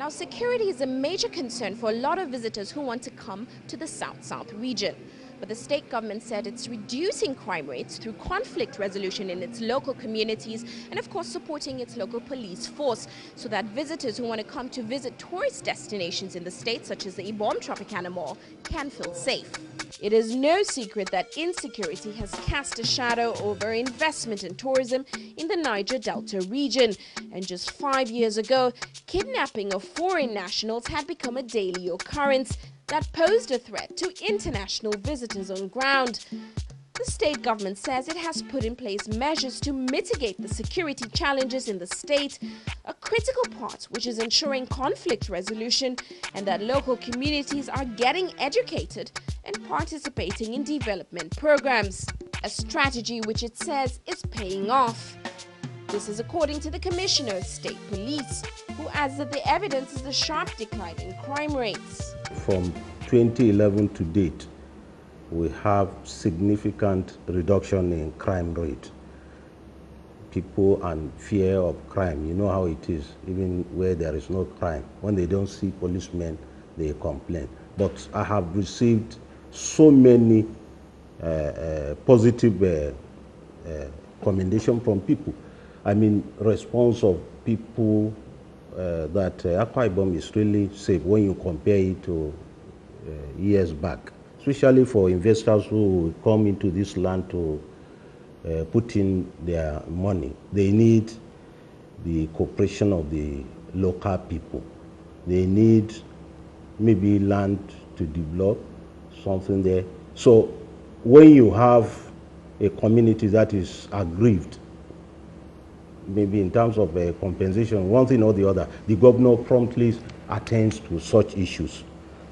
Now, security is a major concern for a lot of visitors who want to come to the South-South region. But the state government said it's reducing crime rates through conflict resolution in its local communities and, of course, supporting its local police force so that visitors who want to come to visit tourist destinations in the state, such as the Ibom Tropicana Mall, can feel safe. It is no secret that insecurity has cast a shadow over investment in tourism in the Niger Delta region. And just 5 years ago, kidnapping of foreign nationals had become a daily occurrence that posed a threat to international visitors on ground. The state government says it has put in place measures to mitigate the security challenges in the state, a critical part which is ensuring conflict resolution and that local communities are getting educated and participating in development programs, a strategy which it says is paying off. This is according to the Commissioner of State Police, who adds that the evidence is the sharp decline in crime rates. From 2011 to date, we have significant reduction in crime rate. People and fear of crime, you know how it is, even where there is no crime. When they don't see policemen, they complain. But I have received so many positive commendation from people. I mean, response of people that Akwa Ibom is really safe when you compare it to years back, especially for investors who come into this land to put in their money. They need the cooperation of the local people. They need maybe land to develop something there. So when you have a community that is aggrieved, maybe in terms of compensation, one thing or the other, the governor promptly attends to such issues.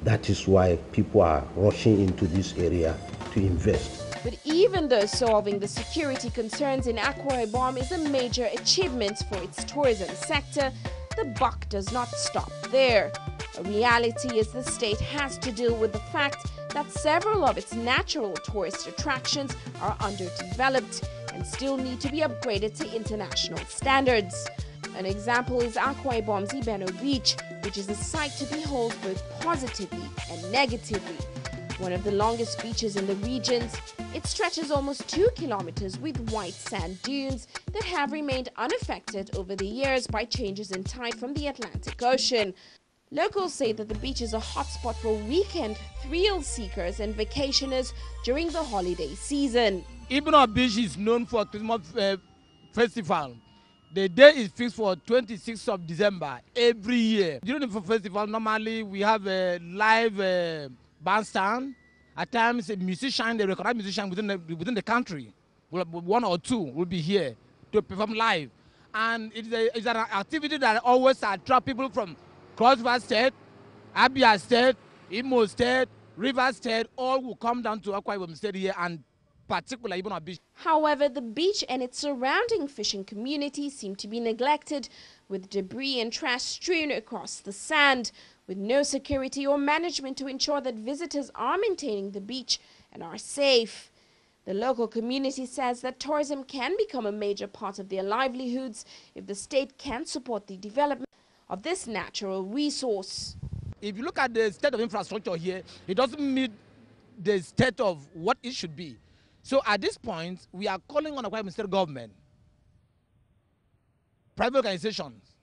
That is why people are rushing into this area to invest. But even though solving the security concerns in Akwa Ibom is a major achievement for its tourism sector, the buck does not stop there. A reality is the state has to deal with the fact that several of its natural tourist attractions are underdeveloped and still need to be upgraded to international standards. An example is Akwa Ibom's Ibeno Beach, which is a sight to behold both positively and negatively. One of the longest beaches in the regions, it stretches almost 2 kilometers with white sand dunes that have remained unaffected over the years by changes in tide from the Atlantic Ocean. Locals say that the beach is a hotspot for weekend thrill seekers and vacationers during the holiday season. Ibeno Beach is known for Christmas festival. The day is fixed for 26th of December every year. During the festival, normally we have a live bandstand. At times, a musician, they recognize musicians within the country. One or two will be here to perform live. And it's an activity that always attracts people from Cross River State, Abia State, Imo State, River State, all will come down to Akwa Ibom State here, and particularly Ibeno Beach. However, the beach and its surrounding fishing community seem to be neglected, with debris and trash strewn across the sand, with no security or management to ensure that visitors are maintaining the beach and are safe. The local community says that tourism can become a major part of their livelihoods if the state can support the development of this natural resource. If you look at the state of infrastructure here, it doesn't meet the state of what it should be. So at this point, we are calling on Akwa Ibom State government, private organizations,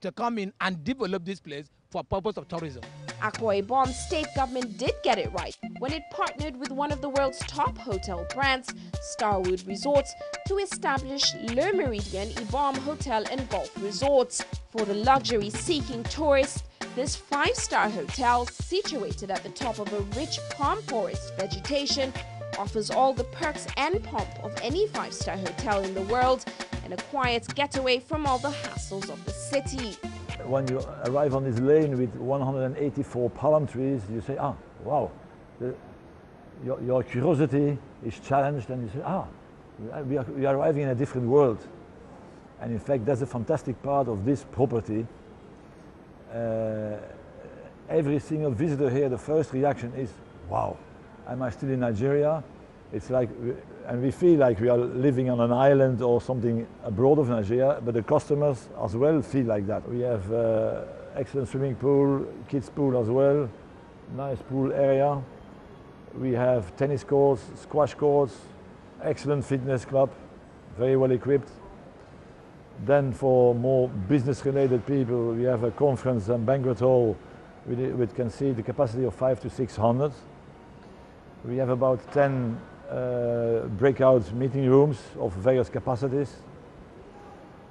to come in and develop this place for purpose of tourism. Akwa Ibom state government did get it right when it partnered with one of the world's top hotel brands, Starwood Resorts, to establish Le Meridian Hotel and Golf Resorts. For the luxury-seeking tourists, this 5-star hotel, situated at the top of a rich palm forest vegetation, offers all the perks and pomp of any 5-star hotel in the world and a quiet getaway from all the hassles of the city. When you arrive on this lane with 184 palm trees, you say, ah, wow. Your curiosity is challenged and you say, ah, we are arriving in a different world. And in fact, that's a fantastic part of this property. Every single visitor here, the first reaction is, wow, am I still in Nigeria? It's like, and we feel like we are living on an island or something abroad of Nigeria, but the customers as well feel like that. We have excellent swimming pool, kids pool as well, nice pool area. We have tennis courts, squash courts, excellent fitness club, very well equipped. Then for more business-related people, we have a conference and banquet hall which can see the capacity of 500 to 600. We have about 10 breakout meeting rooms of various capacities.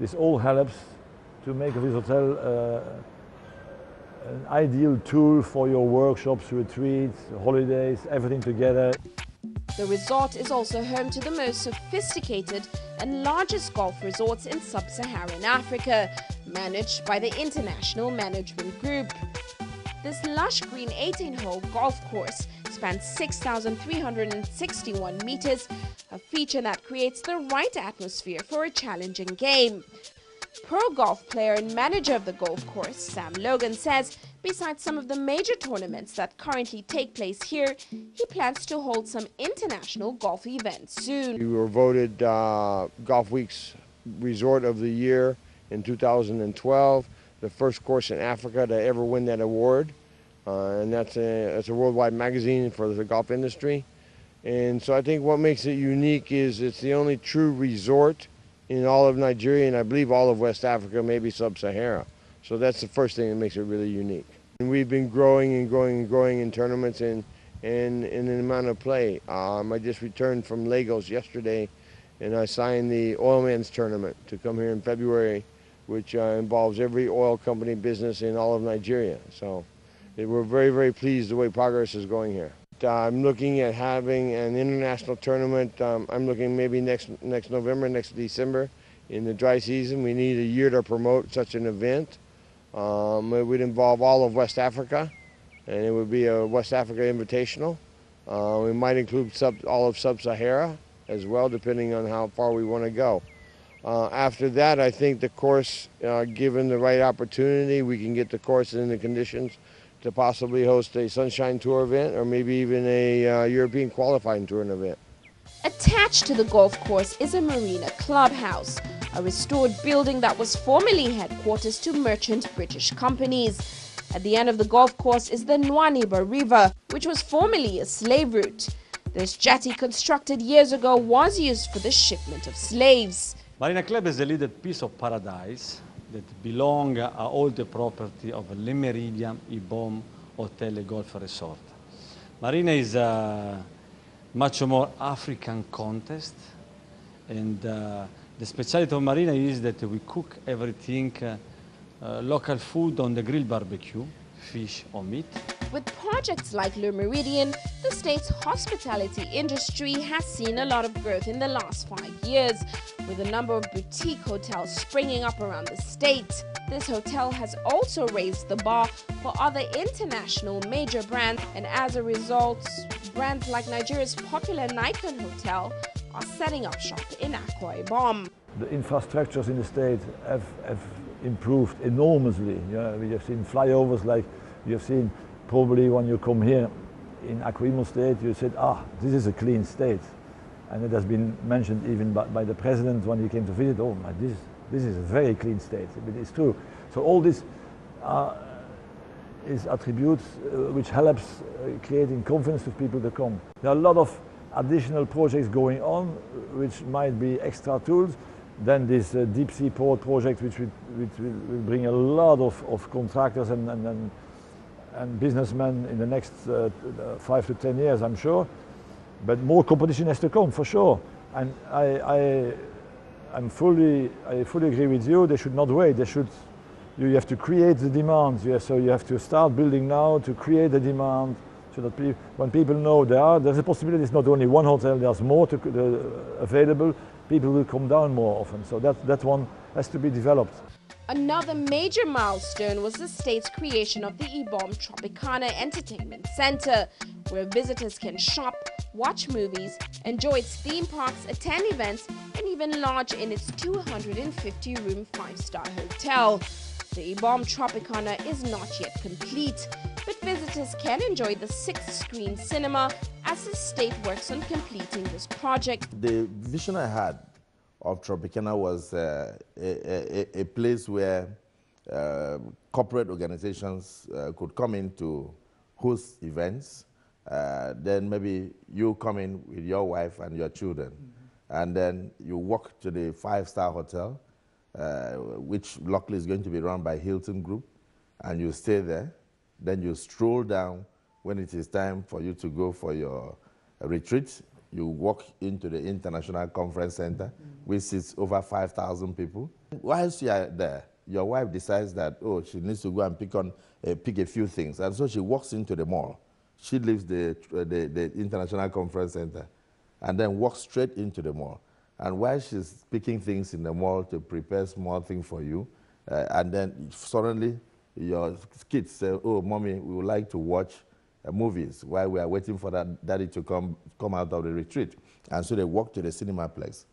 This all helps to make this hotel an ideal tool for your workshops, retreats, holidays, everything together. The resort is also home to the most sophisticated and largest golf resorts in sub-Saharan Africa, managed by the International Management Group. This lush green 18-hole golf course spans 6,361 meters, a feature that creates the right atmosphere for a challenging game. Pro golf player and manager of the golf course, Sam Logan, says besides some of the major tournaments that currently take place here, he plans to hold some international golf events soon. We were voted Golf Week's Resort of the Year in 2012, the first course in Africa to ever win that award. And that's a worldwide magazine for the golf industry. And so I think what makes it unique is it's the only true resort in all of Nigeria, and I believe all of West Africa, maybe sub-Sahara. So that's the first thing that makes it really unique. And we've been growing and growing and growing in tournaments and in the amount of play. I just returned from Lagos yesterday, and I signed the Oil Man's Tournament to come here in February, which involves every oil company business in all of Nigeria. So we're very, very pleased the way progress is going here. I'm looking at having an international tournament. I'm looking maybe next November, next December in the dry season. We need a year to promote such an event. It would involve all of West Africa, and it would be a West Africa Invitational. We might include all of Sub-Sahara as well, depending on how far we want to go. After that, I think the course, given the right opportunity, we can get the course in the conditions to possibly host a Sunshine Tour event or maybe even a European qualifying tour event. Attached to the golf course is a marina clubhouse, a restored building that was formerly headquarters to merchant British companies. At the end of the golf course is the Nwaniba River, which was formerly a slave route. This jetty, constructed years ago, was used for the shipment of slaves. Marina Club is a little piece of paradise that belong all the property of the Meridian Ibom Hotel and Golf Resort. Marina is a much more African context, and the specialty of Marina is that we cook everything local food on the grilled barbecue, fish or meat. With projects like Le Meridian, the state's hospitality industry has seen a lot of growth in the last 5 years, with a number of boutique hotels springing up around the state. This hotel has also raised the bar for other international major brands, and as a result, brands like Nigeria's popular Nightlife Hotel are setting up shop in Akwa Ibom. The infrastructures in the state have improved enormously. Yeah, we have seen flyovers like you have seen probably when you come here in Akwa Ibom state, you said, this is a clean state. And it has been mentioned even by the president when he came to visit, this is a very clean state. But it's true. So all this is attributes which helps creating confidence to people to come. There are a lot of additional projects going on, which might be extra tools. Then this deep sea port project, which will bring a lot of contractors and businessmen in the next 5 to 10 years, I'm sure. But more competition has to come, for sure. And I fully agree with you. They should not wait. You have to create the demand. So you have to start building now to create the demand, so that when people know there's a possibility. It's not only one hotel. There's more available. People will come down more often. So that one has to be developed. Another major milestone was the state's creation of the Ibom Tropicana Entertainment Center, where visitors can shop, watch movies, enjoy its theme parks, attend events, and even lodge in its 250-room 5-star hotel. The Ibom Tropicana is not yet complete, but visitors can enjoy the 6-screen cinema as the state works on completing this project. The vision I had of Tropicana was a place where corporate organizations could come in to host events. Then maybe you come in with your wife and your children, and then you walk to the 5-star hotel, which luckily is going to be run by Hilton Group, and you stay there. Then you stroll down when it is time for you to go for your retreat. You walk into the International Conference Center, which seats over 5,000 people. Whilst you are there, your wife decides that, oh, she needs to go and pick a few things. And so she walks into the mall. She leaves the International Conference Center and then walks straight into the mall. And while she's picking things in the mall to prepare small things for you, and then suddenly your kids say, oh, mommy, we would like to watch movies while we are waiting for that daddy to come out of the retreat. And so they walk to the cinemaplex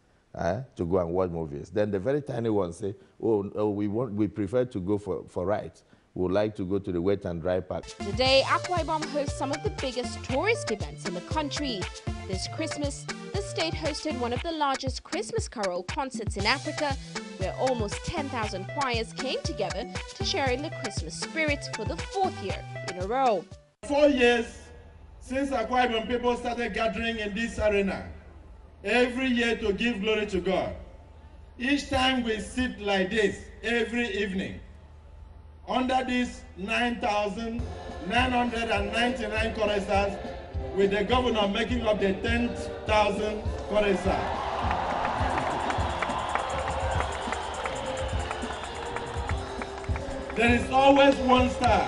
to go and watch movies. Then the very tiny ones say, oh we prefer to go for rides. We would like to go to the wet and dry park. Today, Akwa Ibom hosts some of the biggest tourist events in the country. This Christmas, the state hosted one of the largest Christmas carol concerts in Africa, where almost 10,000 choirs came together to share in the Christmas spirit for the 4th year in a row. 4 years since Akwa Ibom people started gathering in this arena, every year to give glory to God. Each time we sit like this every evening, under these 9,999 choristers, with the governor making up the 10,000 choristers. There is always one star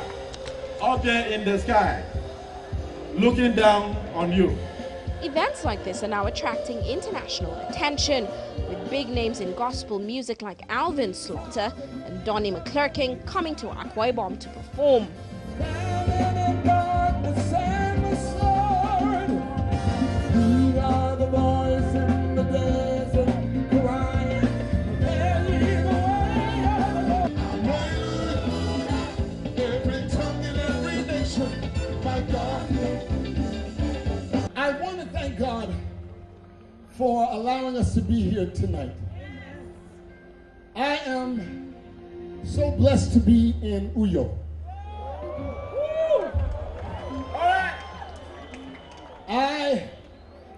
up there in the sky, looking down on you. Events like this are now attracting international attention, with big names in gospel music like Alvin Slaughter and Donnie McClurkin coming to Akwa Ibom to perform. I want to thank God for allowing us to be here tonight. I am so blessed to be in Uyo.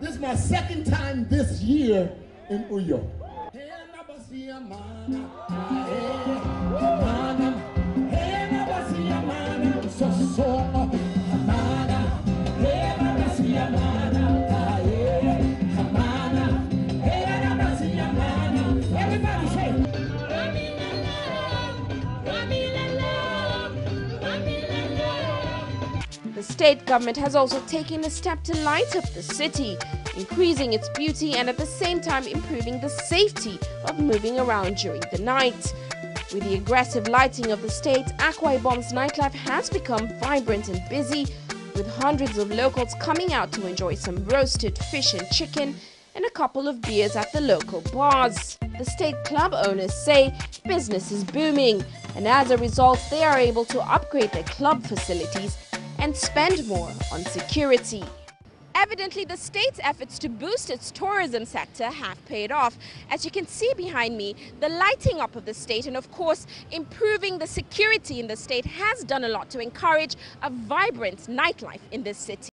This is my second time this year in Uyo. The state government has also taken a step to light up the city, increasing its beauty and at the same time improving the safety of moving around during the night. With the aggressive lighting of the state, Akwa Ibom's nightlife has become vibrant and busy, with hundreds of locals coming out to enjoy some roasted fish and chicken and a couple of beers at the local bars. The state club owners say business is booming, and as a result they are able to upgrade their club facilities and spend more on security. Evidently, the state's efforts to boost its tourism sector have paid off. As you can see behind me, the lighting up of the state and of course improving the security in the state has done a lot to encourage a vibrant nightlife in this city.